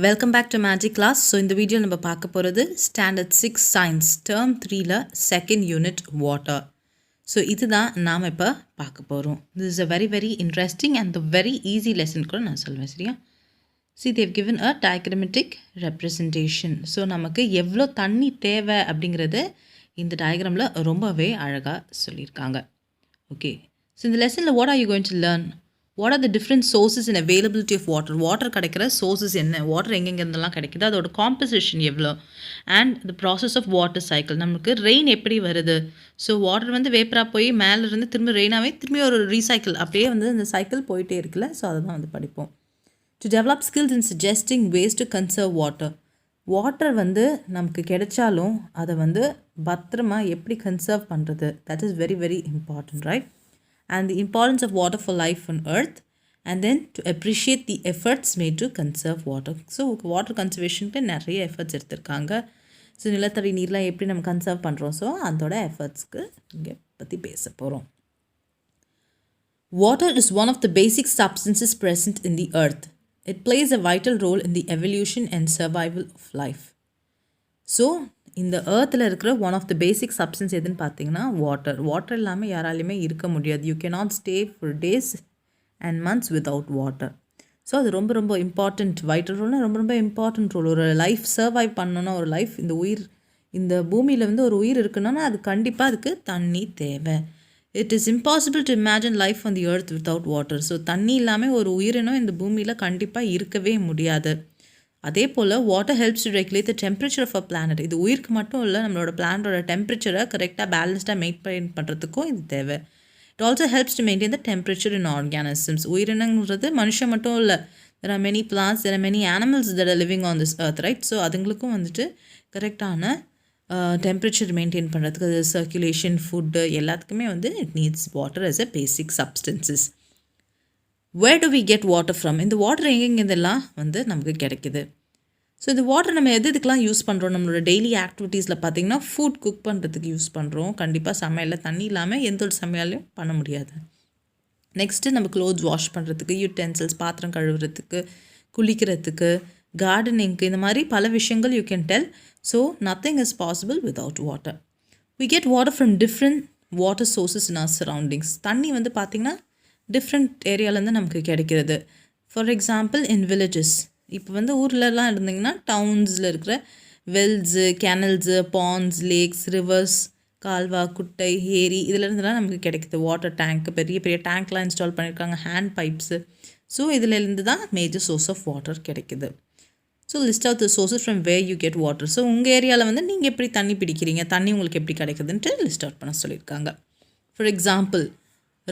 Welcome back to Magic Class. So in the video நம்ம பார்க்க போகிறது Standard 6 Science Term 3ல Second Unit Water. So இதுதான் நாம் இப்போ பார்க்க போகிறோம். This is a very interesting and the very easy lesson கூட நான் சொல்வேன் சரியா. See they've given a diagrammatic representation. So நமக்கு எவ்வளோ தண்ணி தேவை அப்படிங்கிறது இந்த டயக்ராமில் ரொம்பவே அழகாக சொல்லியிருக்காங்க. Okay. So in the lesson what are you going to learn? What are the different sources and availability of water? Water கிடைக்கிற sources என்ன? Water எங்கெங்கெல்லாம் கிடைக்குது? அதோட composition எவ்வளோ? And the process of water cycle. நமக்கு ரெயின் எப்படி வருது? So water வந்து வேப்பராக போய் மேலே இருந்து திரும்ப ரெயினாகவே திரும்பி ஒரு ரீசைக்கிள் அப்படியே வந்து இந்த சைக்கிள் போயிட்டே இருக்குல்ல. ஸோ அதை தான் வந்து படிப்போம். To develop skills in suggesting ways to conserve water. Water வந்து நமக்கு கிடைச்சாலும் அதை வந்து பத்திரமா எப்படி கன்சர்வ் பண்ணுறது? That is very important, right? And the importance of water for life on earth, and then to appreciate the efforts made to conserve water. So water conservation க்கு நிறைய எஃபர்ட்ஸ் எடுத்திருக்காங்க. ஸோ நிலத்தடி நீர்லாம் எப்படி நம்ம கன்சர்வ் பண்ணுறோம், so அதோட எஃபர்ட்ஸ்க்கு இங்கே பற்றி பேச போகிறோம். Water is one of the basic substances present in the earth. It plays a vital role in the evolution and survival of life. So இந்த ஏர்த்தில் இருக்கிற one of the basic substance எதுன்னு பார்த்தீங்கன்னா வாட்டர் இல்லாமல் யாராலையுமே இருக்க முடியாது. You cannot stay for days and months without water. So அது ரொம்ப இம்பார்ட்டண்ட். வைட்டல் ரோல்னா ரொம்ப இம்பார்ட்டண்ட் ரோல். ஒரு லைஃப் சர்வைவ் பண்ணணுன்னா, ஒரு லைஃப் இந்த பூமியில் வந்து ஒரு உயிர் இருக்குன்னா அது கண்டிப்பாக அதுக்கு தண்ணி தேவை. It is impossible to imagine life on the earth without water. So தண்ணி இல்லாமல் ஒரு உயிரினம் இந்த பூமியில் கண்டிப்பாக இருக்கவே முடியாது. அதே போல் water helps to regulate the temperature of a planet. இது உயிருக்கு மட்டும் இல்லை, நம்மளோட பிளானட்டோட டெம்பரேச்சரை கரெக்டாக பேலன்ஸ்டாக மெயின்டைன் பண்ணுறதுக்கும் இது தேவை. It also helps to maintain the temperature in organisms. உயிரினங்கிறது மனுஷன் மட்டும் இல்லை, there are many plants, there are many animals that are living on this earth, right? So அதுங்களுக்கும் வந்துட்டு கரெக்டான டெம்பரேச்சர் மெயின்டைன் பண்ணுறதுக்கு, அது சர்க்குலேஷன், ஃபுட்டு எல்லாத்துக்குமே வந்து it needs water as a basic substances. Where do we get water from? இந்த water எங்கெங்கெல்லாம் வந்து நமக்கு கிடைக்குது. ஸோ இந்த வாட்டர் நம்ம எதுக்கெலாம் யூஸ் பண்ணுறோம்? நம்மளோட டெய்லி ஆக்டிவிட்டீஸில் பார்த்திங்கன்னா ஃபுட் குக் பண்ணுறதுக்கு யூஸ் பண்ணுறோம். கண்டிப்பாக சமையலில் தண்ணி இல்லாமல் எந்த ஒரு சமையலையும் பண்ண முடியாது. நெக்ஸ்ட்டு நம்ம க்ளோத்ஸ் வாஷ் பண்ணுறதுக்கு, யூட்டென்சில்ஸ் பாத்திரம் கழுவுறதுக்கு, குளிக்கிறதுக்கு, கார்டனிங்க்கு, இந்த மாதிரி பல விஷயங்கள் you can tell. So nothing is possible without water. We get water from different water sources in our surroundings. தண்ணி வந்து பார்த்திங்கன்னா டிஃப்ரெண்ட் ஏரியாவிலேருந்து நமக்கு கிடைக்கிறது. ஃபார் எக்ஸாம்பிள் இன் வில்லேஜஸ், இப்போ வந்து ஊர்லலாம் இருந்திங்கன்னா டவுன்ஸில் இருக்கிற wells, canals, ponds, lakes, rivers, கால்வா, குட்டை, ஏரி, இதிலேருந்துலாம் நமக்கு கிடைக்குது. வாட்டர் டேங்க், பெரிய டேங்க்லாம் இன்ஸ்டால் பண்ணியிருக்காங்க, ஹேண்ட் பைப்ஸு. ஸோ இதிலேருந்து தான் மேஜர் சோர்ஸ் ஆஃப் வாட்டர் கிடைக்குது. So list of the sources from where you get water. So உங்கள் ஏரியாவில் வந்து நீங்கள் எப்படி தண்ணி பிடிக்கிறீங்க, தண்ணி உங்களுக்கு எப்படி கிடைக்குதுன்ட்டு லிஸ்ட் அவுட் பண்ண சொல்லியிருக்காங்க. ஃபார் எக்ஸாம்பிள்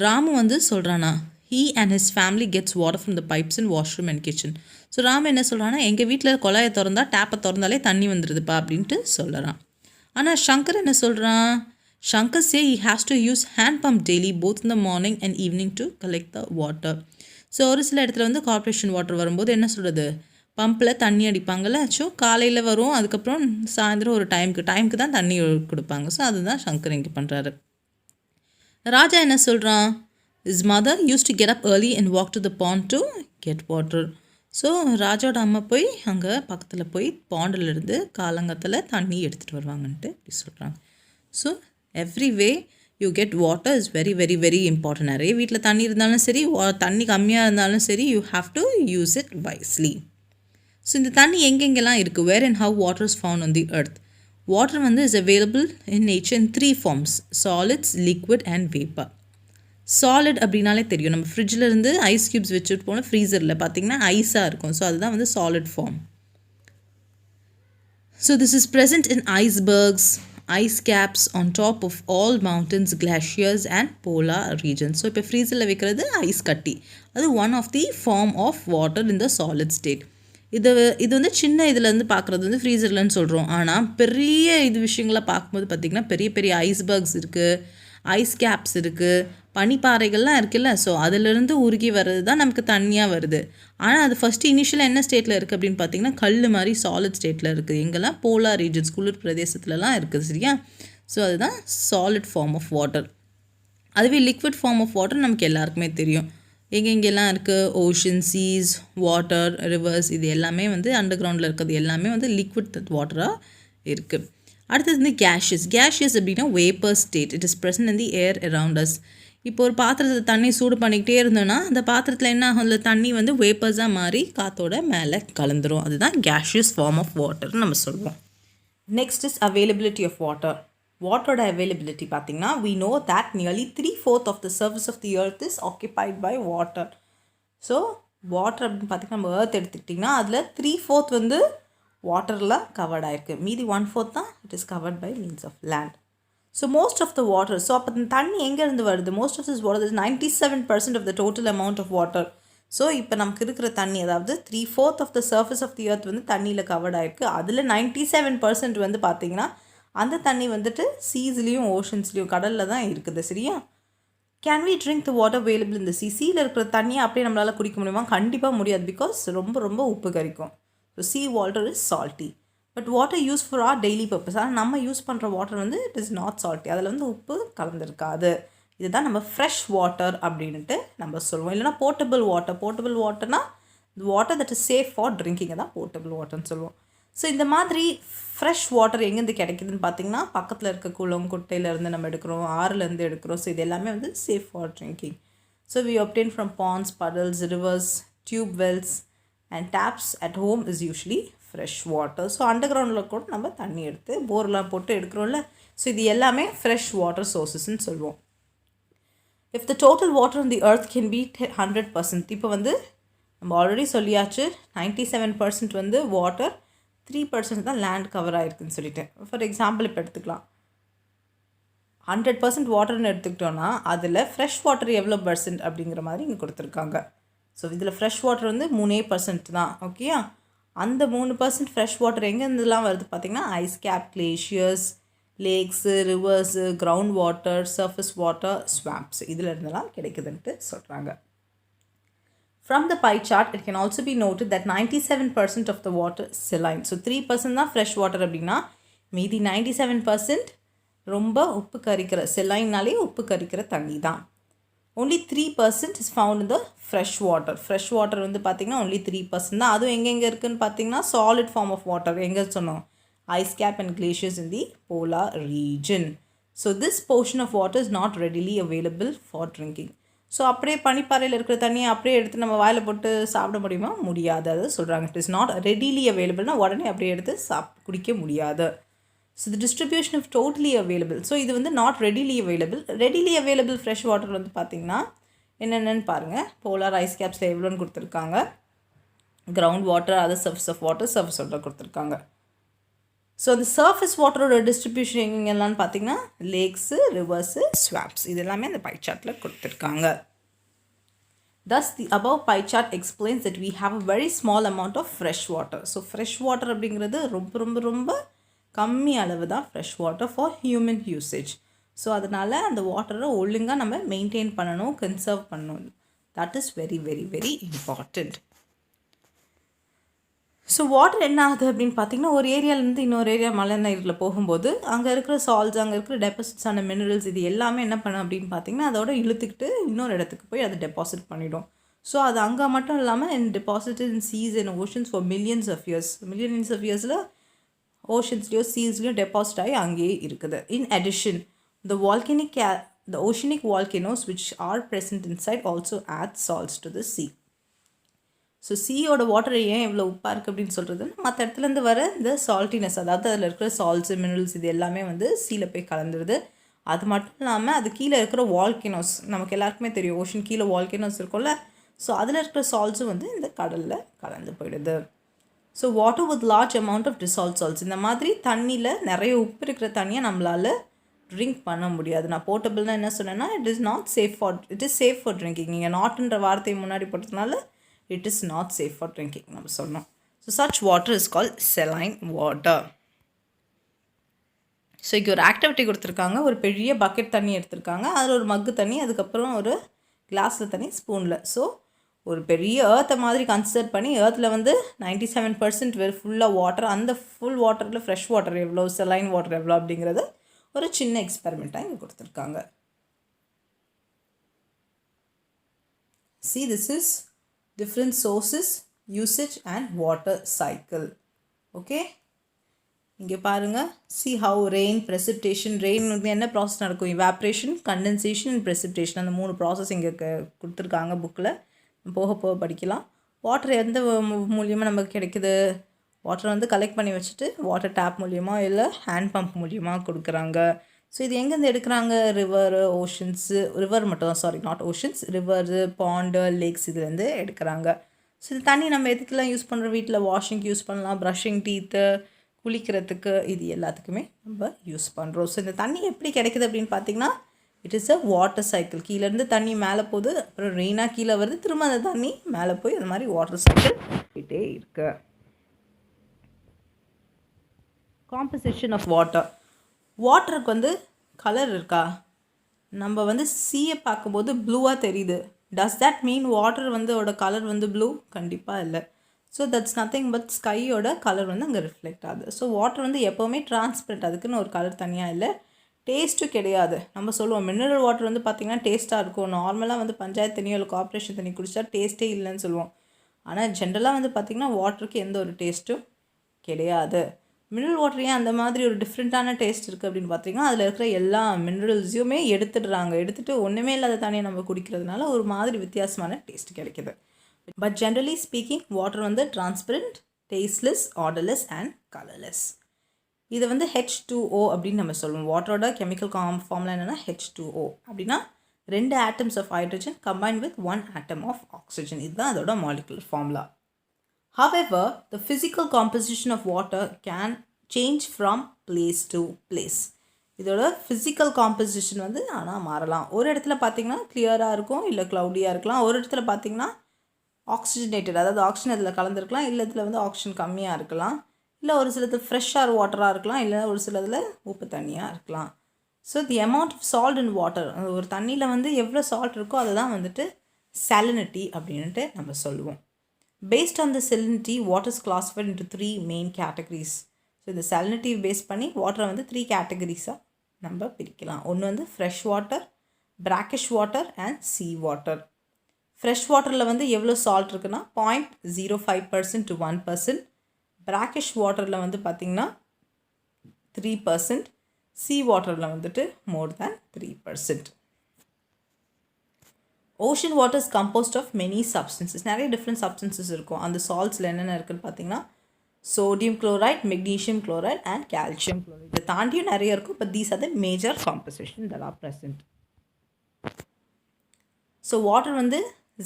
ராமு வந்து சொல்கிறானா, he and his family gets water from the pipes in washroom and kitchen. So Ramu என்ன சொல்கிறான்னா, எங்கள் வீட்டில் குழாயை திறந்தா, டேப்பை திறந்தாலே தண்ணி வந்துடுதுப்பா அப்படின்ட்டு சொல்கிறான். ஆனால் சங்கர் என்ன சொல்கிறான், Shankar say he has to use hand pump daily both in the morning and evening to collect the water. So ஒரு சில இடத்துல வந்து கார்ப்பரேஷன் வாட்டர் வரும்போது என்ன சொல்கிறது, பம்பில் தண்ணி அடிப்பாங்கள்ல. ஸோ காலையில் வரும், அதுக்கப்புறம் சாயந்தரம் ஒரு டைமுக்கு தான் தண்ணி கொடுப்பாங்க. ஸோ அதுதான் சங்கர் இங்கே பண்ணுறாரு. ராஜா என்ன சொல்கிறான், his mother used to get up early and walk to the pond to get water. So ராஜாவோட அம்மா போய் அங்கே பக்கத்தில் போய் பாண்டிலிருந்து காலங்கத்தில் தண்ணி எடுத்துகிட்டு வருவாங்கன்ட்டு இப்படி சொல்கிறாங்க. So every way you get water is very important. நிறைய வீட்டில் தண்ணி இருந்தாலும் சரி, தண்ணி கம்மியாக இருந்தாலும் சரி, you have to use it wisely. So இந்த தண்ணி எங்கெங்கெல்லாம் இருக்குது, where and how water is found on the earth. Water வந்து is available in nature in 3 forms: solids, liquid and vapour. Solid அப்படின்னாலே தெரியும், நம்ம ஃப்ரிட்ஜில் இருந்து ஐஸ் க்யூப்ஸ் வச்சுட்டு போனால் ஃப்ரீசரில் பார்த்திங்கன்னா ஐஸாக இருக்கும். ஸோ அதுதான் வந்து solid form. So this is present in icebergs, ice caps on top of all mountains, glaciers and polar regions. So இப்போ ஃப்ரீசரில் வைக்கிறது ஐஸ் கட்டி, அது one of the form of water in the solid state. இது வந்து சின்ன இதுலேருந்து பார்க்குறது வந்து ஃப்ரீசர்லன்னு சொல்கிறோம். ஆனால் பெரிய விஷயங்களை பார்க்கும்போது பார்த்திங்கன்னா பெரிய ஐஸ்பர்க்ஸ் இருக்குது, ஐஸ் கேப்ஸ் இருக்குது, பனிப்பாறைகள்லாம் இருக்குல்ல. ஸோ அதிலிருந்து உருகி வர்றது தான் நமக்கு தண்ணியாக வருது. ஆனால் அது ஃபஸ்ட்டு இனிஷியலாக என்ன ஸ்டேட்டில் இருக்குது அப்படின்னு பார்த்திங்கன்னா கல் மாதிரி சாலிட் ஸ்டேட்டில் இருக்குது. எங்கெல்லாம் போலார் ரீஜன்ஸ், குளிர் பிரதேசத்துலலாம் இருக்குது சரியா. ஸோ அதுதான் சாலிட் ஃபார்ம் ஆஃப் வாட்டர். அதுவே லிக்விட் ஃபார்ம் ஆஃப் வாட்டர் நமக்கு எல்லாருக்குமே தெரியும். எங்கெங்கெல்லாம் இருக்குது ஓஷன், சீஸ், வாட்டர், ரிவர்ஸ், இது எல்லாமே வந்து அண்டர் கிரவுண்டில் இருக்கிறது எல்லாமே வந்து லிக்விட் வாட்டராக இருக்குது. அடுத்தது வந்து கேஷியஸ் அப்படின்னா vapour state. It is present in the air around us. இப்போ ஒரு பாத்திரத்தில் தண்ணி சூடு பண்ணிக்கிட்டே இருந்தோன்னா அந்த பாத்திரத்தில் என்ன ஆகும், அதில் தண்ணி வந்து வேப்பர்ஸாக மாறி காற்றோட மேலே கலந்துரும். அதுதான் கேஷியஸ் ஃபார்ம் ஆஃப் வாட்டர்னு நம்ம சொல்லுவோம். Next is availability of water. வாட்டரோட அவைலபிலிட்டி பார்த்திங்கன்னா we know that nearly 3/4 of the surface of the earth is occupied by water. So water அப்படின்னு பார்த்திங்கன்னா நம்ம earth எடுத்துக்கிட்டிங்கன்னா அதில் 3/4 வந்து வாட்டரில் கவர்ட் ஆகிருக்கு. மீதி 1/4 தான் it is covered by means of land. So most of the water, so அப்போ இந்த தண்ணி எங்கேருந்து வருது? Most of this water is 97% of the total amount of water. So இப்போ நமக்கு இருக்கிற தண்ணி, அதாவது 3/4 of the surface of the earth வந்து தண்ணியில் கவர்ட் ஆகிருக்கு. அதில் 97% வந்து பார்த்திங்கன்னா அந்த தண்ணி வந்துட்டு சீஸ்லேயும் ஓஷன்ஸ்லேயும் கடலில் தான் இருக்குது. சரியா? Can we drink the water available இந்த சீயில் இருக்கிற தண்ணியை அப்படியே நம்மளால் குடிக்க முடியுமா? கண்டிப்பாக முடியாது. பிகாஸ் ரொம்ப ரொம்ப உப்பு கரிக்கும். So sea water is salty. But water use for our daily purpose. ஆனால் நம்ம யூஸ் பண்ணுற வாட்டர் வந்து இட் இஸ் நாட் சால்ட்டி. அதில் வந்து உப்பு கலந்துருக்காது. இதுதான் நம்ம ஃப்ரெஷ் வாட்டர் அப்படின்ட்டு நம்ம சொல்லுவோம். இல்லைனா போர்ட்டபிள் வாட்டர். போர்ட்டபிள் வாட்டர்னால் water that is safe for ட்ரிங்கிங்கை தான் போர்ட்டபிள் வாட்டர்னு சொல்லுவோம். ஸோ இந்த மாதிரி ஃப்ரெஷ் வாட்டர் எங்கேருந்து கிடைக்குதுன்னு பார்த்திங்கன்னா பக்கத்தில் இருக்க குளம், குட்டையிலேருந்து நம்ம எடுக்கிறோம், ஆறுலேருந்து எடுக்கிறோம். ஸோ இது எல்லாமே வந்து safe for drinking. So we obtain from ponds, puddles, rivers, tube wells and taps at home is usually fresh water. So under கிரவுண்டில் கூட நம்ம தண்ணி எடுத்து போர்லாம் போட்டு எடுக்கிறோம்ல. ஸோ இது எல்லாமே ஃப்ரெஷ் வாட்டர் சோர்ஸஸ்ன்னு சொல்லுவோம். If the total water on the earth can be 100%, இப்போ வந்து நம்ம ஆல்ரெடி சொல்லியாச்சு 97% வந்து வாட்டர், 3% தான் லேண்ட் கவர் ஆகிருக்குன்னு சொல்லிட்டேன். ஃபார் எக்ஸாம்பிள் இப்போ எடுத்துக்கலாம், 100% வாட்டர்னு எடுத்துக்கிட்டோன்னா அதில் ஃப்ரெஷ் வாட்டர் எவ்வளோ பர்சன்ட் அப்படிங்கிற மாதிரி இங்கே கொடுத்துருக்காங்க. ஸோ இதில் ஃப்ரெஷ் வாட்டர் வந்து 3% தான். ஓகேயா? அந்த 3% ஃப்ரெஷ் வாட்டர் எங்கேருந்துலாம் வருது பார்த்திங்கன்னா ice cap, glaciers, lakes, rivers, ground water, surface water, swamps, இதில் இருந்தெல்லாம் கிடைக்குதுன்ட்டு சொல்கிறாங்க. From the pie chart, it can also be noted that 97% of the water is saline. So 3% தான் ஃப்ரெஷ் வாட்டர் அப்படின்னா மீதி 97% ரொம்ப உப்பு கரிக்கிற, செலைன்னாலே உப்பு கரிக்கிற தண்ணி தான். only 3% is found in the fresh water. Fresh water வந்து பார்த்திங்கன்னா only 3% தான். அதுவும் எங்கெங்கே இருக்குதுன்னு பார்த்திங்கன்னா solid form of water. எங்கே சொன்னோம்? Ice cap and glaciers in the polar region. So this portion of water is not readily available for drinking. So அப்படியே பனிப்பாறையில் இருக்கிற தண்ணியை அப்படியே எடுத்து நம்ம வாயில் போட்டு சாப்பிட முடியுமா? முடியாது. அது சொல்கிறாங்க இட் இஸ் நாட் ரெடிலி அவைலபிள்னா உடனே அப்படியே எடுத்து குடிக்க முடியாது. So the distribution of totally available. So இது வந்து not readily available. Readily available fresh water வந்து பார்த்திங்கன்னா என்னென்னு பாருங்கள். போலார் ஐஸ் கேப்ஸில் எவ்வளோன்னு கொடுத்துருக்காங்க. Ground water, other surface of water, surface water கொடுத்துருக்காங்க. ஸோ அந்த சர்ஃபேஸ் வாட்டரோட டிஸ்ட்ரிபியூஷன் எங்கெங்கெல்லாம் பார்த்திங்கன்னா லேக்ஸு, ரிவர்ஸு, ஸ்வாம்ப்ஸ், இது எல்லாமே அந்த பை சார்ட்டில் கொடுத்துருக்காங்க. Thus the above pie chart explains that we have a very small amount of fresh water. So fresh water அப்படிங்கிறது ரொம்ப ரொம்ப ரொம்ப கம்மி அளவு தான் fresh water for human usage. So அதனால் அந்த வாட்டரை ஒழுங்காக நம்ம மெயின்டைன் பண்ணணும், கன்சர்வ் பண்ணணும். That is very very very important. So water என்ன ஆகுது அப்படின்னு பார்த்திங்கன்னா ஒரு ஏரியாவிலேருந்து இன்னொரு ஏரியா மலை நீரில் போகும்போது அங்கே இருக்கிற சால்ட்ஸ், அங்கே இருக்கிற டெபாசிட்ஸான மினரல்ஸ், இது எல்லாமே என்ன பண்ணும் அப்படின்னு பார்த்திங்கன்னா அதோட இழுத்துக்கிட்டு இன்னொரு இடத்துக்கு போய் அதை டெபாசிட் பண்ணிவிடும். ஸோ அது அங்கே மட்டும் இல்லாமல் in deposited in seas and oceans for millions of இயர்ஸில் ஓஷன்ஸ்லேயோ சீஸ்லேயோ டெபாசிட் ஆகி அங்கேயே இருக்குது. இன் அடிஷன் the oceanic volcanoes which are present inside also add salts to the sea. So சீயோட வாட்டர் ஏன் இவ்வளோ உப்பாக இருக்குது அப்படின்னு சொல்கிறது, மற்ற இடத்துலேருந்து வர இந்த சால்ட்டினஸ், அதாவது அதில் இருக்கிற சால்ட்ஸு, மினரல்ஸ், இது எல்லாமே வந்து சீல போய் கலந்துருது. அது மட்டும் இல்லாமல் அது கீழே இருக்கிற வால்கேனோஸ், நமக்கு எல்லாருக்குமே தெரியும் ஓஷன் கீழே வால்கேனோஸ் இருக்கும்ல. ஸோ அதில் இருக்கிற சால்ட்ஸும் வந்து இந்த கடலில் கலந்து போயிடுது. So water with large amount of dissolved salts, இந்த மாதிரி தண்ணியில் நிறைய உப்பு இருக்கிற தண்ணியை நம்மளால் ட்ரிங்க் பண்ண முடியாது. நான் போர்ட்டபிள்னால் என்ன சொன்னேன்னா it is safe for drinking. நீங்கள் நாட்டுன்ற வார்த்தையை முன்னாடி போட்டதுனால it is not safe for drinking நம்ம சொன்னோம். So such water is called saline water. So இங்கே ஒரு ஆக்டிவிட்டி கொடுத்துருக்காங்க. ஒரு பெரிய பக்கெட் தண்ணி எடுத்திருக்காங்க, அதில் ஒரு மக்கு தண்ணி, அதுக்கப்புறம் ஒரு கிளாஸில் தண்ணி, ஸ்பூனில். ஸோ ஒரு பெரிய ஏர்த்தை மாதிரி கன்சிடர் பண்ணி ஏர்த்தில் வந்து 97% ஃபுல்லாக வாட்டர், அந்த ஃபுல் வாட்டரில் ஃப்ரெஷ் வாட்டர் எவ்வளோ, செலைன் வாட்டர் எவ்வளோ அப்படிங்கிறது ஒரு சின்ன எக்ஸ்பெரிமெண்ட்டாக இங்கே கொடுத்துருக்காங்க. See, this is different sources, usage and water cycle. Okay, இங்கே பாருங்க. See how rain, precipitation, rain வந்து என்ன ப்ராசஸ் நடக்கும்? evaporation, condensation and precipitation. அந்த 3 ப்ராசஸ் இங்கே கொடுத்துருக்காங்க புக்கில். போக போக படிக்கலாம். வாட்டர் எந்த மூலியமாக நமக்கு கிடைக்குது? வாட்டர் வந்து கலெக்ட் பண்ணி வச்சுட்டு வாட்டர் டேப் மூலியமாக இல்லை ஹேண்ட் பம்ப் மூலியமாக கொடுக்குறாங்க. ஸோ இது எங்கேருந்து எடுக்கிறாங்க? ரிவர், ஓஷன்ஸு, ரிவர் மட்டும் தான், sorry not oceans, river, pond, lakes இதுலேருந்து எடுக்கிறாங்க. ஸோ இது தண்ணி நம்ம எதுக்கெல்லாம் யூஸ் பண்ணுறோம்? வீட்டில் வாஷிங்க்கு யூஸ் பண்ணலாம், ப்ரஷிங் டீத்து, குளிக்கிறதுக்கு, இது எல்லாத்துக்குமே நம்ம யூஸ் பண்ணுறோம். ஸோ இந்த தண்ணி எப்படி கிடைக்குது அப்படின்னு பார்த்தீங்கன்னா, it is a water cycle. கீழேருந்து தண்ணி மேலே போகுது, அப்புறம் ரெயினாக கீழே வருது, திரும்ப அந்த தண்ணி மேலே போய் அந்த மாதிரி வாட்டர் சைக்கிள் கிட்டே இருக்கு. Composition of water. வாட்டருக்கு வந்து கலர் இருக்கா? நம்ம வந்து சீயை பார்க்கும்போது ப்ளூவாக தெரியுது. டஸ் தட் மீன் வாட்டர் வந்து ஓட கலர் வந்து ப்ளூ? கண்டிப்பாக இல்லை. ஸோ தட்ஸ் நத்திங் பட் ஸ்கையோட கலர் வந்து அங்கே ரிஃப்ளெக்ட் ஆகுது. ஸோ வாட்டர் வந்து எப்போவுமே டிரான்ஸ்பரண்ட், அதுக்குன்னு ஒரு கலர் தனியாக இல்லை. டேஸ்ட்டும் கிடையாது. நம்ம சொல்லுவோம் மினரல் வாட்டர் வந்து பார்த்திங்கன்னா டேஸ்ட்டாக இருக்கும். நார்மலாக வந்து பஞ்சாயத்து தண்ணியோ இல்லை கார்ப்பரேஷன் தண்ணி குடிச்சா டேஸ்ட்டே இல்லைன்னு சொல்லுவோம். ஆனால் ஜென்ரலாக வந்து பார்த்திங்கன்னா வாட்டருக்கு எந்த ஒரு டேஸ்ட்டும் கிடையாது. மினரல் வாட்டர் ஏன் அந்த மாதிரி ஒரு டிஃப்ரெண்ட்டான டேஸ்ட் இருக்குது அப்படின்னு பார்த்தீங்கன்னா, அதில் இருக்கிற எல்லா மினரல்ஸையுமே எடுத்துகிட்டு ஒன்றுமே இல்லாத தண்ணியை நம்ம குடிக்கிறதுனால ஒரு மாதிரி வித்தியாசமான டேஸ்ட் கிடைக்கிது. பட் ஜென்ரலி ஸ்பீக்கிங் வாட்டர் வந்து transparent, tasteless, odourless and colourless. இதை வந்து H2O அப்படின்னு நம்ம சொல்லுவோம். வாட்டரோட கெமிக்கல் ஃபார்முலா என்னென்னா H2O அப்படின்னா 2 atoms of hydrogen combined with 1 atom of oxygen. இதுதான் அதோட molecular formula. However, the physical composition of water can change from place to place. இதோட physical composition வந்து ஆனால் மாறலாம். ஒரு இடத்துல பார்த்தீங்கன்னா கிளியராக இருக்கும், இல்லை க்ளவுடியாக இருக்கலாம். ஒரு இடத்துல பார்த்தீங்கன்னா ஆக்சிஜனேட்டட், அதாவது ஆக்சிஜன் இதில் கலந்துருக்கலாம், இல்லை இதில் வந்து ஆக்சிஜன் கம்மியாக இருக்கலாம், இல்லை ஒரு சிலது ஃப்ரெஷ்ஷாக வாட்டராக இருக்கலாம், இல்லை ஒரு சிலதில் உப்பு தண்ணியாக இருக்கலாம். So the amount of salt in water, ஒரு தண்ணியில் வந்து எவ்வளோ சால்ட் இருக்கோ அதை தான் வந்துட்டு salinity அப்படின்ட்டு நம்ம சொல்லுவோம். Based on the salinity, water is classified into 3 main categories. So இந்த salinity பேஸ் பண்ணி வாட்டரை வந்து 3 கேட்டகரிஸாக நம்ம பிரிக்கலாம். ஒன்று வந்து fresh water, brackish water and sea water. Fresh வாட்டரில் வந்து எவ்வளோ சால்ட் இருக்குன்னா 0.05% to 1%. brackish வாட்டரில் வந்து பார்த்திங்கன்னா 3%. sea வாட்டரில் வந்துட்டு more than 3%. Ocean water is composed of many substances. நிறைய டிஃப்ரெண்ட் சப்ஸ்டன்சஸ் இருக்கும். அந்த சால்ட்ஸில் என்னென்ன இருக்குதுன்னு பார்த்தீங்கன்னா sodium chloride, magnesium chloride and calcium chloride. இதை தாண்டியும் நிறைய இருக்கும். But these are the major composition that are present. So water வந்து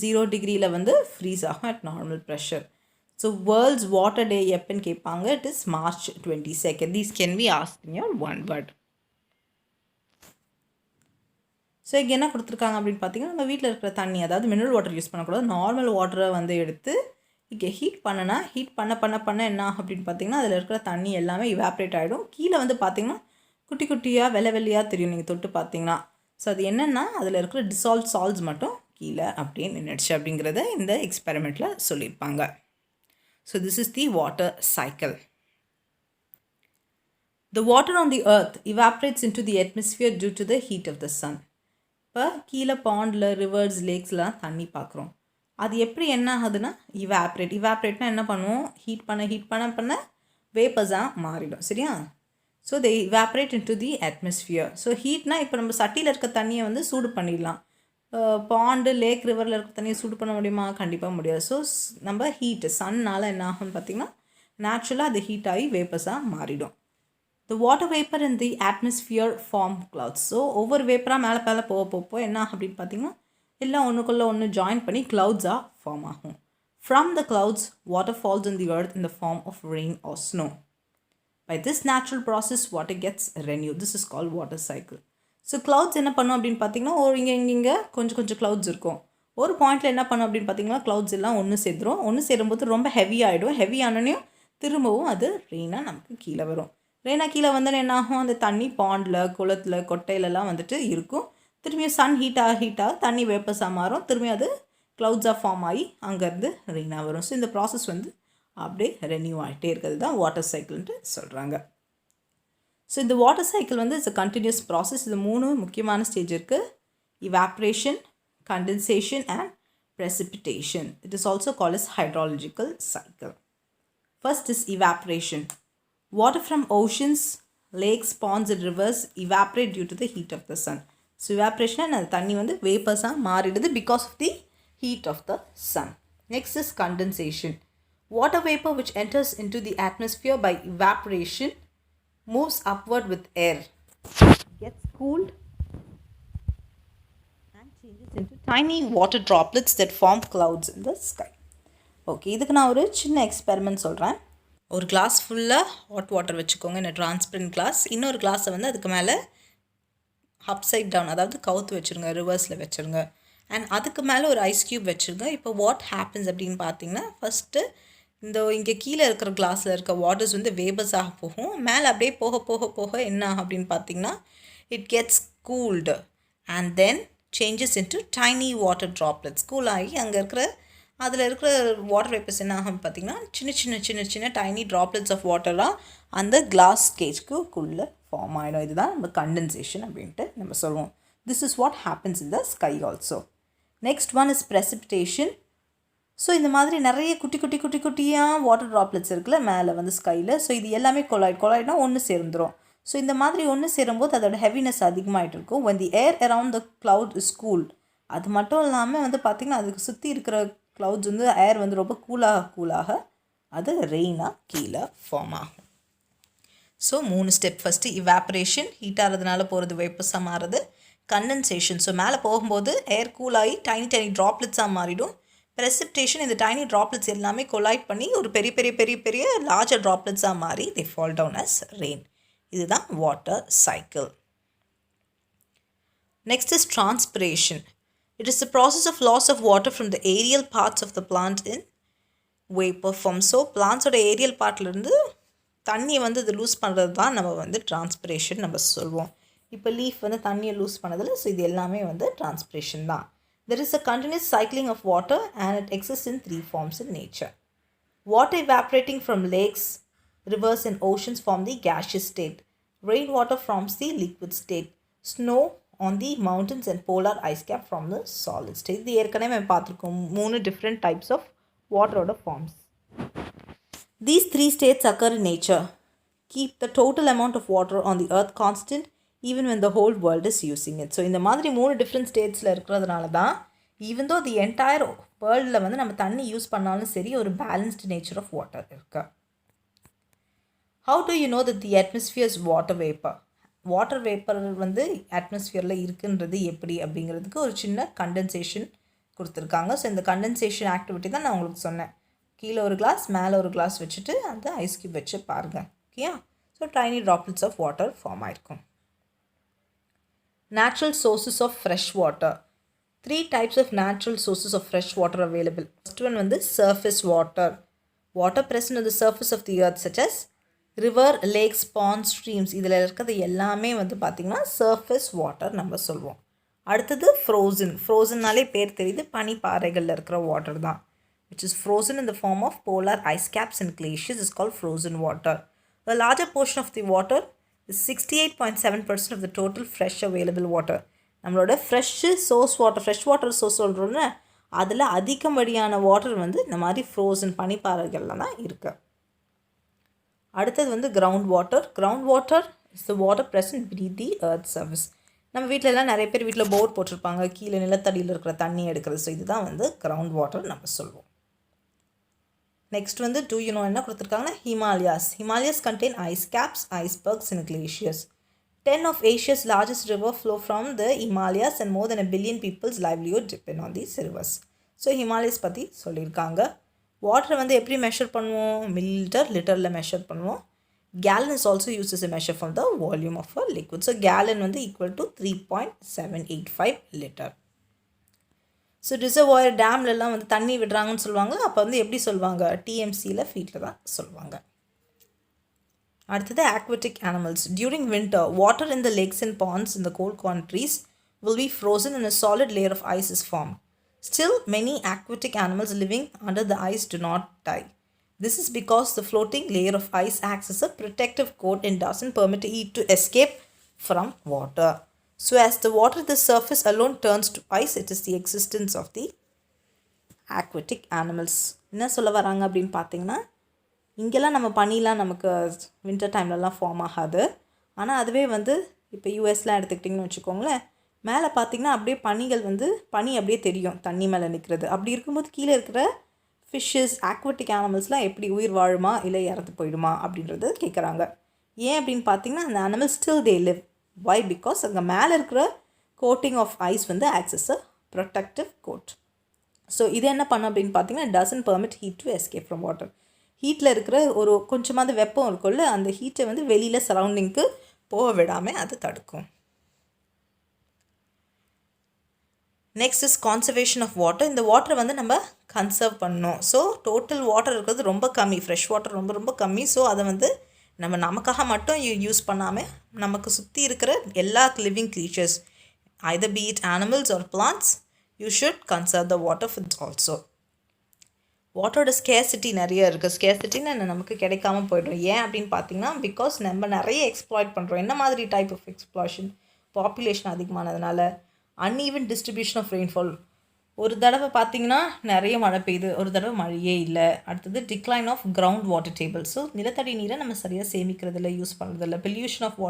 0 டிகிரியில் வந்து ஃப்ரீஸ் ஆகும் at normal pressure. So world's water day எப்போன்னு கேட்பாங்க. It is March 22nd. These can be asked in your one word. So இங்கே என்ன கொடுத்துருக்காங்க அப்படின்னு பார்த்தீங்கன்னா, நம்ம வீட்டில் இருக்கிற தண்ணி, அதாவது மினரல் வாட்டர் யூஸ் பண்ணக்கூடாது, நார்மல் வாட்டரை வந்து எடுத்து இங்கே ஹீட் பண்ண என்ன ஆகும் அப்படின்னு பார்த்தீங்கன்னா, அதில் இருக்கிற தண்ணி எல்லாமே இவாப்ரேட் ஆகிடும். கீழே வந்து பார்த்திங்கன்னா குட்டி குட்டியாக வெள்ளையாக தெரியும் நீங்கள் தொட்டு பார்த்தீங்கன்னா. ஸோ அது என்னென்னா அதில் இருக்கிற டிசால்வ் சால்ட்ஸ் மட்டும் கீழே அப்படியே நின்றுடுச்சு அப்படிங்கிறத இந்த எக்ஸ்பெரிமெண்ட்டில் சொல்லியிருப்பாங்க. So this is the water cycle. The water on the earth evaporates into the atmosphere due to the heat of the sun. இப்போ கீழே பாண்டில், ரிவர்ஸ், லேக்ஸ்லாம் தண்ணி பார்க்குறோம். அது எப்படி என்ன ஆகுதுன்னா இவாப்ரேட்னா என்ன பண்ணுவோம்? ஹீட் பண்ண வேப்பர்ஸாக மாறிடும். சரியா? So they evaporate into the atmosphere. So ஹீட்னா இப்போ நம்ம சட்டியில் இருக்க தண்ணியை வந்து சூடு பண்ணிடலாம். பாண்டு, லேக், ரிவரில் இருக்க தண்ணியை சூடு பண்ண முடியுமா? கண்டிப்பாக முடியாது. ஸோ நம்ம ஹீட்டு சன்னால் என்ன ஆகும்னு பார்த்திங்கன்னா நேச்சுரலாக அது ஹீட் ஆகி வேப்பர்ஸாக மாறிடும். The water vapor in the atmosphere form clouds. So ஒவ்வொரு வேப்பராக மேலே போக என்ன அப்படின்னு பார்த்தீங்கன்னா எல்லாம் ஒன்றுக்குள்ளே ஒன்று ஜாயின் பண்ணி cloudsஆக ஃபார்ம் ஆகும். From the clouds, water falls in the earth in the form of rain or snow. By this natural process, water gets renewed. This is called water cycle. So clouds என்ன பண்ணும் அப்படின்னு பார்த்தீங்கன்னா இங்கே கொஞ்சம் clouds இருக்கும். ஒரு பாயிண்டில் என்ன பண்ணும் அப்படின்னு பார்த்தீங்கன்னா clouds எல்லாம் ஒன்று சேரும்போது ரொம்ப ஹெவி ஆகிடும். ஹெவி ஆனோனையும் திரும்பவும் அது ரெயினாக நமக்கு கீழே வரும். ரெயினாக கீழே வந்தோன்னு என்ன ஆகும்? அந்த தண்ணி பாண்டில், குளத்தில், கொட்டையிலலாம் வந்துட்டு இருக்கும். திரும்பியும் சன் ஹீட்டாக தண்ணி வேப்பர்ஸாக மாறும். திரும்பி அது க்ளவுட்ஸாக ஃபார்ம் ஆகி அங்கேருந்து ரெயினாக வரும். ஸோ இந்த ப்ராசஸ் வந்து அப்படியே ரெனியூ ஆகிட்டே இருக்கிறது தான் வாட்டர் சைக்கிள்ன்ட்டு சொல்கிறாங்க. ஸோ இந்த வாட்டர் சைக்கிள் வந்து இட்ஸ் அ கண்டினியூஸ் ப்ராசஸ். இது 3 முக்கியமான ஸ்டேஜ் இருக்குது: evaporation, condensation and precipitation. It is also called as hydrological cycle. First is evaporation. Water from oceans, lakes, ponds and rivers evaporate due to the heat of the sun. So evaporation and தண்ணி வந்து vapors மாறிடுது because of the heat of the sun. Next is condensation. Water vapor which enters into the atmosphere by evaporation moves upward with air, gets cooled and changes into tiny water droplets that form clouds in the sky. Okay, இதுக்கு நான் ஒரு சின்ன experiment சொல்கிறேன். ஒரு class ஃபுல்லாக hot water வச்சுக்கோங்க, இந்த transparent class. இன்னொரு கிளாஸை வந்து அதுக்கு மேலே அப்சைட் டவுன், அதாவது கவுத்து வச்சுருங்க, ரிவர்ஸில் வச்சுருங்க. அண்ட் அதுக்கு மேலே ஒரு ஐஸ் க்யூப் வச்சுருங்க. இப்போ வாட் ஹேப்பன்ஸ் அப்படின்னு பார்த்தீங்கன்னா, ஃபஸ்ட்டு இங்கே கீழே இருக்கிற கிளாஸில் இருக்க வாட்டர்ஸ் வந்து வேபர்ஸாக போகும். மேலே அப்படியே போக போக போக என்ன ஆகும் அப்படின்னு பார்த்தீங்கன்னா, it gets cooled and then changes into tiny water droplets. Cool ஆகி அங்கே இருக்கிற அதில் இருக்கிற வாட்டர் வேப்பர்ஸ் என்ன ஆகும் பார்த்திங்கன்னா, சின்ன சின்ன சின்ன சின்ன டைனி ட்ராப்லெட்ஸ் ஆஃப் வாட்டராக அந்த கிளாஸ் கேஜ்க்குள்ளே ஃபார்ம் ஆகிடும். இதுதான் நம்ம கண்டென்சேஷன் அப்படின்ட்டு நம்ம சொல்லுவோம். This is what happens in the sky also. Next one is precipitation. So இந்த மாதிரி நிறைய குட்டி குட்டி குட்டி குட்டியாக வாட்டர் ட்ராப்லெட்ஸ் இருக்குல்ல மேலே வந்து ஸ்கையில். ஸோ இது எல்லாமே கொலாய்ட்னா ஒன்று சேர்ந்துடும். ஸோ இந்த மாதிரி ஒன்று சேரும்போது அதோட ஹெவினஸ் அதிகமாகிட்டு இருக்கும். when the air around the cloud is cool. அது மட்டும் இல்லாமல் வந்து பார்த்திங்கன்னா அதுக்கு சுற்றி இருக்கிற க்ளவுட்ஸ் வந்து ஏர் வந்து ரொம்ப கூலாக அது ரெயினாக கீழே ஃபார்ம் ஆகும். So 3 step. First evaporation, heat ஆகிறதுனால போகிறது வேப்பர்ஸாக மாறுது. கண்டென்சேஷன், ஸோ மேலே போகும்போது ஏர் கூலாகி டைனி டைனி ட்ராப்லெட்ஸாக மாறிடும். precipitation, இந்த டைனி ட்ராப்லெட்ஸ் எல்லாமே கொலைட் பண்ணி ஒரு பெரிய பெரிய பெரிய பெரிய லார்ஜர் ட்ராப்லெட்ஸாக மாறி they fall down as rain. இதுதான் water cycle. Next is transpiration. It is the process of loss of water from the aerial parts of the plant in vapor form. So பிளான்ஸோட aerial பார்ட்லேருந்து தண்ணியை வந்து இது loose பண்ணுறது தான் நம்ம வந்து transpiration நம்ம சொல்வோம். இப்போ லீஃப் வந்து தண்ணியை லூஸ் பண்ணதில்ல. ஸோ இது எல்லாமே வந்து transpiration தான். There is a continuous cycling of water and it exists in 3 forms in nature. Water evaporating from lakes, rivers and oceans form the gaseous state. Rainwater forms the liquid state. Snow on the mountains and polar ice cap from the solid state. இது ஏற்கனவே நம்ம பார்த்துருக்கோம் 3 different types of water forms. These 3 states occur in nature. Keep the total amount of water on the earth constant even when the whole world is using it. So இந்த மாதிரி 3 different ஸ்டேட்ஸில் இருக்கிறதுனால தான் even though the entire வேர்ல்டில் வந்து நம்ம தண்ணி use பண்ணாலும் சரி ஒரு பேலன்ஸ்டு நேச்சர் ஆஃப் வாட்டர் இருக்கு. How do you know that the atmosphere is water vapor? Water vapour வந்து அட்மாஸ்ஃபியரில் இருக்குன்றது எப்படி அப்படிங்கிறதுக்கு ஒரு சின்ன கண்டென்சேஷன் கொடுத்துருக்காங்க. ஸோ இந்த கண்டென்சேஷன் ஆக்டிவிட்டி தான் நான் உங்களுக்கு சொன்னேன். கீழே ஒரு கிளாஸ் மேலே ஒரு கிளாஸ் வச்சுட்டு அந்த ஐஸ் க்யூப் வச்சு பாருங்கள். ஓகேயா? So tiny droplets of water form ஆயிருக்கும். Natural sources of fresh water. 3 types of natural sources of fresh water available. First one வந்து surface water. Water present on the surface of the earth such as river, lakes, ponds, streams. இதில் இருக்கிறது எல்லாமே வந்து பார்த்திங்கன்னா surface water நம்ம சொல்வோம். அடுத்தது frozen. Frozenனாலே பேர் தெரியுது, பனிப்பாறைகளில் இருக்கிற வாட்டர் தான். Which is frozen in the form of polar ice caps and glaciers is called frozen water. A larger portion of the water is 68.7% of the total fresh available water. நம்மளோட fresh water source சொல்கிறோம்ல, அதில் அதிகப்படியான water வந்து இந்த மாதிரி frozen பனிப்பாறைகளில் தான் இருக்குது. அடுத்தது வந்து ground water is the water present beneath the earth surface. நம்ம வீட்டிலலாம் நிறைய பேர் வீட்டில் போர் போட்டிருப்பாங்க, கீழே நிலத்தடியில் இருக்கிற தண்ணி எடுக்கிறது. ஸோ இதுதான் வந்து கிரவுண்ட் வாட்டர் நம்ம சொல்வோம். நெக்ஸ்ட் வந்து do you know என்ன கொடுத்துருக்காங்கன்னா Himalayas contain ice caps, icebergs and glaciers. 10 of Asia's largest river flow from the Himalayas and more than 1 billion people's livelihood depend on these rivers. So Himalayas பற்றி சொல்லியிருக்காங்க. வாட்டரை வந்து எப்படி measure பண்ணுவோம்? லிட்டரில் measure பண்ணுவோம். Gallon is also used as a measure from the volume of a liquid. So gallon வந்து equal to 3.785 liter. So reservoir டேம்லலாம் வந்து தண்ணி விடுறாங்கன்னு சொல்லுவாங்க. அப்போ வந்து எப்படி சொல்லுவாங்க? டிஎம்சியில் ஃபீட்டில் தான் சொல்லுவாங்க. அடுத்தது aquatic animals. During winter, water in the lakes and ponds in the cold countries will be frozen and a solid layer of ice is formed. Still, many aquatic animals living under the ice do not die. This is because the floating layer of ice acts as a protective coat and doesn't permit heat to escape from water. So as the water at the surface alone turns to ice, it is the existence of the aquatic animals. என்ன சொல்ல வராங்க அப்படின்னு பார்த்தீங்கன்னா, இங்கெல்லாம் நம்ம பனிலாம் நமக்கு winter டைம்லலாம் form ஆகாது. ஆனால் அதுவே வந்து இப்போ யூஎஸ்லாம் எடுத்துக்கிட்டிங்கன்னு வச்சுக்கோங்களேன், மேலே பார்த்தீங்கன்னா அப்படியே பனி அப்படியே தெரியும் தண்ணி மேலே நிற்கிறது. அப்படி இருக்கும்போது கீழே இருக்கிற ஃபிஷ்ஷஸ் ஆக்வாட்டிக் அனிமல்ஸ்லாம் எப்படி உயிர் வாழுமா இல்லை இறந்து போயிடுமா அப்படின்றது கேட்குறாங்க. ஏன் அப்படின்னு பார்த்தீங்கன்னா அந்த animal still they live. Why? Because அங்கே மேலே இருக்கிற கோட்டிங் ஆஃப் ஐஸ் வந்து acts as a protective coat. So இது என்ன பண்ணும் அப்படின்னு பார்த்தீங்கன்னா, doesn't permit heat to escape from water. ஹீட்டில் இருக்கிற ஒரு கொஞ்சமாவது வெப்பம் இருக்குள்ள அந்த ஹீட்டை வந்து வெளியில் சரௌண்டிங்க்கு போக விடாமல் அது தடுக்கும். Next is conservation of water. இந்த வாட்டரை வந்து நம்ம கன்சர்வ் பண்ணணும். ஸோ டோட்டல் வாட்டர் இருக்கிறது ரொம்ப கம்மி, ஃப்ரெஷ் வாட்டர் ரொம்ப ரொம்ப கம்மி. ஸோ அதை வந்து நமக்காக மட்டும் யூஸ் பண்ணாமல் நமக்கு சுற்றி இருக்கிற எல்லா living creatures, either be it animals or plants, you should conserve the water for also. வாட்டரோட ஸ்கேர்சிட்டி நிறைய இருக்குது. ஸ்கேர்சிட்டின்னு நமக்கு கிடைக்காமல் போய்டும். ஏன் அப்படின்னு பார்த்தீங்கன்னா, பிகாஸ் நம்ம நிறைய எக்ஸ்ப்ளாய்ட் பண்ணுறோம். என்ன மாதிரி டைப் ஆஃப் எக்ஸ்ப்ளாய்ஷன்? பாப்புலேஷன் அதிகமானதுனால, அன்ஈவன் டிஸ்ட்ரிபியூஷன் ஆஃப் ரெயின்ஃபால். ஒரு தடவை பார்த்தீங்கன்னா நிறைய மழை பெய்யுது, ஒரு தடவை மழையே இல்லை. அடுத்தது decline of ground water table. So நிலத்தடி நீரை நம்ம சரியாக சேமிக்கிறதில்ல, யூஸ் பண்ணுறதில்ல. பொல்யூஷன் ஆஃப்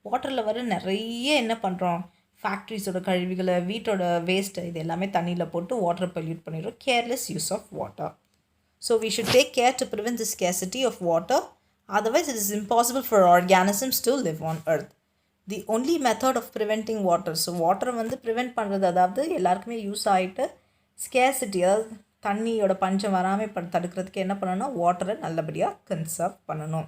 வாட்டரில் வர நிறைய என்ன பண்ணுறோம், ஃபேக்ட்ரிஸோட கழிவுகளை, வீட்டோட வேஸ்ட்டு, இது எல்லாமே தண்ணியில் போட்டு வாட்டரை பொல்யூட் பண்ணிடுறோம். Careless use of water. So we should take care to prevent the scarcity of water. Otherwise it is impossible for organisms to live on earth. The only method of preventing water, so வாட்டரை வந்து prevent பண்ணுறது, அதாவது எல்லாருக்குமே use ஆகிட்டு scarcity, அதாவது தண்ணியோட பஞ்சம் வராமல் தடுக்கிறதுக்கு என்ன பண்ணணும், வாட்டரை நல்லபடியாக கன்சர்வ் பண்ணணும்.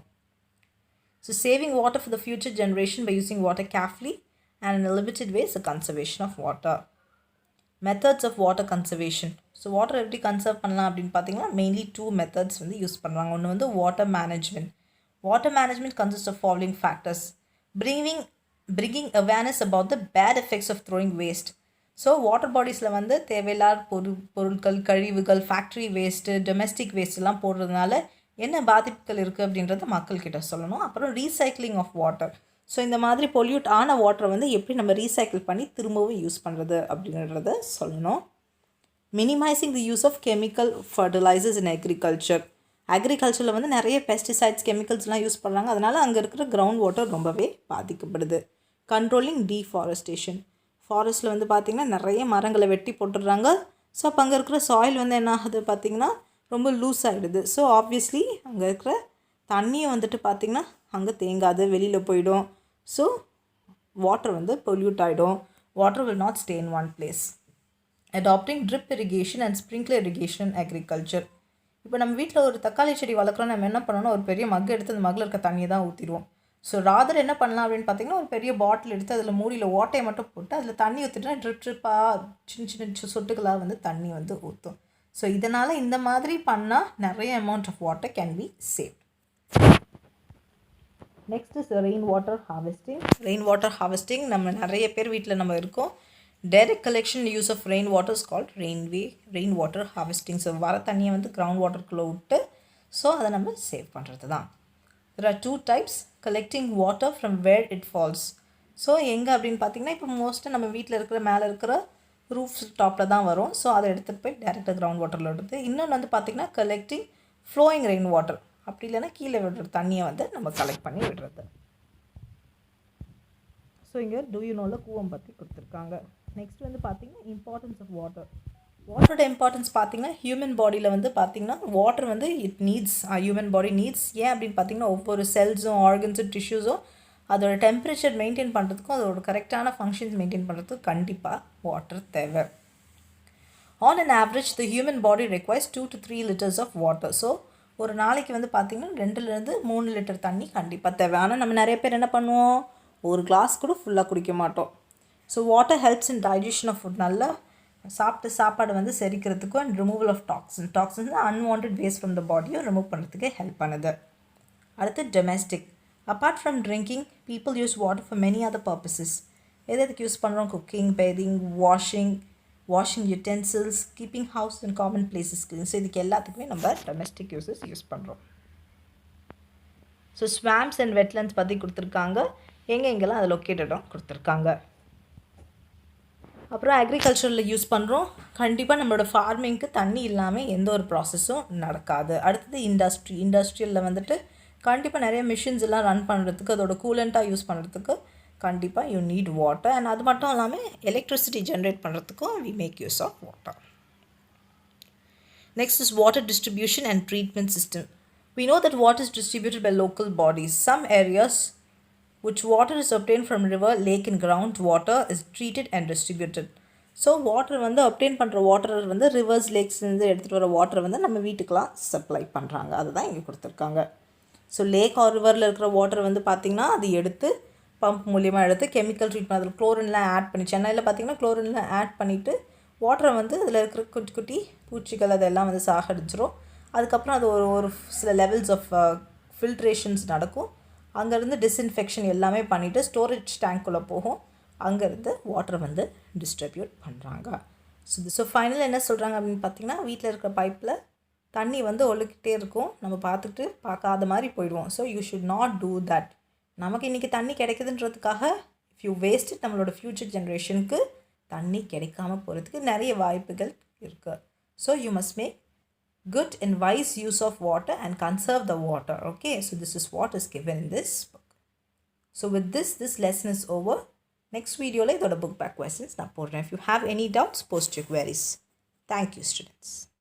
So saving water for the future generation by using water carefully and in a limited way is the conservation of water. Methods of water conservation. So water எப்படி கன்சர்வ் பண்ணலாம் அப்படின்னு பார்த்தீங்கன்னா, மெயின்லி 2 மெத்தட்ஸ் வந்து use பண்ணுறாங்க. ஒன்று வந்து water management. Water management consist of following factors. bringing awareness about the bad effects of throwing waste. So water பாடிஸில் வந்து தேவையில்லாத பொருட்கள், கழிவுகள், ஃபேக்ட்ரி வேஸ்ட்டு, டொமெஸ்டிக் வேஸ்ட்டெல்லாம் போடுறதுனால என்ன பாதிப்புகள் இருக்குது அப்படின்றத மக்கள்கிட்ட சொல்லணும். அப்புறம் ரீசைக்ளிங் ஆஃப் வாட்டர். ஸோ இந்த மாதிரி பொல்யூட் ஆன வாட்டரை வந்து எப்படி நம்ம ரீசைக்கிள் பண்ணி திரும்பவும் யூஸ் பண்ணுறது அப்படின்றத சொல்லணும். Minimising the use of chemical fertilisers in அக்ரிகல்ச்சரில் வந்து நிறைய பெஸ்டிசைட்ஸ், கெமிக்கல்ஸ்லாம் யூஸ் பண்ணுறாங்க. அதனால் அங்கே இருக்கிற கிரவுண்ட் வாட்டர் ரொம்பவே பாதிக்கப்படுது. Controlling deforestation. ஃபாரஸ்ட்டில் வந்து பார்த்திங்கன்னா நிறைய மரங்களை வெட்டி போட்டுடுறாங்க. ஸோ அப்போ அங்கே இருக்கிற சாயில் வந்து என்ன ஆகுது பார்த்திங்கன்னா ரொம்ப லூஸ் ஆகிடுது. ஸோ ஆப்வியஸ்லி அங்கே இருக்கிற தண்ணியை வந்துட்டு பார்த்திங்கன்னா அங்கே தேங்காது, வெளியில் போயிடும். ஸோ வாட்டர் வந்து பொல்யூட் ஆகிடும். Water will not stay in one place. Adopting drip irrigation and sprinkler irrigation in agriculture. இப்போ நம்ம வீட்டில் ஒரு தக்காளி செடி வளர்க்குறோம், நம்ம என்ன பண்ணணும், ஒரு பெரிய மக் எடுத்து அந்த மக்கில் இருக்க தண்ணியை தான் ஊற்றிடுவோம். ஸோ ராதர் என்ன பண்ணலாம் அப்படின்னு பார்த்தீங்கன்னா, ஒரு பெரிய பாட்டில் எடுத்து அதில் மூடியில் ஓட்டையை மட்டும் போட்டு அதில் தண்ணி ஊற்றிட்டா ட்ரிப்பாக சின்ன சின்ன சொட்டுகளாக வந்து தண்ணி வந்து ஊற்றும். ஸோ இதனால் இந்த மாதிரி பண்ணால் நிறைய amount of water can be save. Next is rain water harvesting. Rain water harvesting நம்ம நிறைய பேர் வீட்டில் நம்ம இருக்கோம். Direct collection use of rain water is called rain water harvesting. So வர தண்ணியை வந்து கிரவுண்ட் வாட்டருக்குள்ளே விட்டு ஸோ அதை நம்ம சேவ் பண்ணுறது தான். There are 2 types. Collecting water from where it falls. So எங்கே அப்படின்னு பார்த்தீங்கன்னா, இப்போ மோஸ்ட்டாக நம்ம வீட்டில் இருக்கிற மேலே இருக்கிற ரூஃப் டாப்பில் தான் வரும். ஸோ அதை எடுத்துகிட்டு போய் டேரெக்டாக கிரவுண்ட் வாட்டரில் விடுறது. இன்னொன்று வந்து பார்த்திங்கன்னா கலெக்டிங் ஃப்ளோயிங் ரெயின் வாட்டர். அப்படி இல்லைன்னா கீழே விடுற தண்ணியை வந்து நம்ம கலெக்ட் பண்ணி விடுறது. ஸோ இங்கே டூ யூ நோவில் கூவம் பற்றி கொடுத்துருக்காங்க. நெக்ஸ்ட் வந்து பார்த்திங்கன்னா இம்பார்ட்டன்ஸ் ஆஃப் வாட்டர். வாட்டரோட இம்பார்ட்டன்ஸ் பார்த்திங்கன்னா, ஹியூமன் பாடியில் வந்து பார்த்திங்கன்னா வாட்டர் வந்து it needs, human body needs. ஏன் அப்படின்னு பார்த்திங்கன்னா, ஒவ்வொரு செல்ஸும், ஆர்கன்ஸும், டிஷ்யூஸும் அதோட டெம்பரேச்சர் மெயின்டைன் பண்ணுறதுக்கும் அதோட கரெக்டான ஃபங்க்ஷன்ஸ் மெயின்டைன் பண்ணுறதுக்கும் கண்டிப்பாக வாட்டர் தேவை. On an average the human body requires 2 to 3 liters of water. So ஒரு நாளைக்கு வந்து பார்த்திங்கன்னா 2 to 3 லிட்டர் தண்ணி கண்டிப்பாக தேவை. ஆனால் நம்ம நிறைய பேர் என்ன பண்ணுவோம், ஒரு கிளாஸ் கூட ஃபுல்லாக குடிக்க மாட்டோம். So water helps in digestion of food. நல்லா சாப்பாடு வந்து செரிக்கிறதுக்கும் and removal of toxins unwanted waste from the பாடியும் ரிமூவ் பண்ணுறதுக்கு ஹெல்ப் பண்ணுது. அடுத்து domestic. Apart from drinking, people use water for many other purposes. எதுக்கு யூஸ் பண்ணுறோம்? Cooking, bathing, washing utensils, keeping house and common places clean. So இதுக்கு எல்லாத்துக்குமே நம்ம domestic uses use பண்ணுறோம். ஸோ ஸ்வாம்ப்ஸ் அண்ட் வெட்லண்ட்ஸ் பற்றி கொடுத்துருக்காங்க. எங்கெங்கெல்லாம் அது லொக்கேட்டடும் கொடுத்துருக்காங்க. அப்புறம் அக்ரிகல்ச்சரில் யூஸ் பண்ணுறோம். கண்டிப்பாக நம்மளோட ஃபார்மிங்க்கு தண்ணி இல்லாமல் எந்த ஒரு ப்ராசஸும் நடக்காது. அடுத்தது இண்டஸ்ட்ரியலில் வந்துட்டு கண்டிப்பாக நிறைய மிஷின்ஸ் எல்லாம் ரன் பண்ணுறதுக்கு, அதோட கூலண்ட்டாக யூஸ் பண்ணுறதுக்கு கண்டிப்பாக யூ நீட் வாட்டர். அண்ட் அது மட்டும் இல்லாமல் எலக்ட்ரிசிட்டி ஜென்ரேட் பண்ணுறதுக்கும் we make use of water. Next is water distribution and treatment system. We know that water is distributed by local bodies. Some areas which water is obtained from river, lake and groundwater is treated and distributed. So water வந்து obtain பண்ணுற water வந்து reverse லேக்ஸ்லேருந்து எடுத்துகிட்டு வர water வந்து நம்ம வீட்டுக்கெலாம் supply பண்ணுறாங்க. அதுதான் இங்கே கொடுத்துருக்காங்க. ஸோ லேக் ஆர் ரிவரில் இருக்கிற வாட்டர் வந்து பார்த்திங்கன்னா அது எடுத்து பம்ப் மூலியமாக எடுத்து கெமிக்கல் ட்ரீட்மெண்ட் அதில் குளோரின்லாம் ஆட் பண்ணி, சென்னையில் பார்த்திங்கன்னா குளோரின்லாம் ஆட் பண்ணிவிட்டு வாட்டரை வந்து அதில் இருக்கிற குட்டி குட்டி பூச்சிகள் அதெல்லாம் வந்து சாகடிச்சிரும். அதுக்கப்புறம் அது ஒரு சில லெவல்ஸ் ஆஃப் ஃபில்ட்ரேஷன்ஸ் நடக்கும். அங்கேருந்து டிஸ்இன்ஃபெக்ஷன் எல்லாமே பண்ணிவிட்டு ஸ்டோரேஜ் டேங்க்குள்ளே போகும். அங்கேருந்து வாட்டரை வந்து டிஸ்ட்ரிபியூட் பண்ணுறாங்க. ஸோ ஃபைனல் என்ன சொல்கிறாங்க அப்படின்னு பார்த்திங்கன்னா, வீட்டில் இருக்கிற பைப்பில் தண்ணி வந்து ஒழுக்கிட்டே இருக்கும், நம்ம பார்க்காத மாதிரி போயிடுவோம். So you should not do that. நமக்கு இன்றைக்கி தண்ணி கிடைக்குதுன்றதுக்காக இஃப் யூ வேஸ்ட் இட், நம்மளோட ஃப்யூச்சர் ஜென்ரேஷனுக்கு தண்ணி கிடைக்காமல் போகிறதுக்கு நிறைய வாய்ப்புகள் இருக்குது. So you must make good and wise use of water and conserve the water. Okay, so this is what is given in this book. So with this lesson is over. Next video la idoda book back questions na podren. If you have any doubts, post your queries. Thank you, students.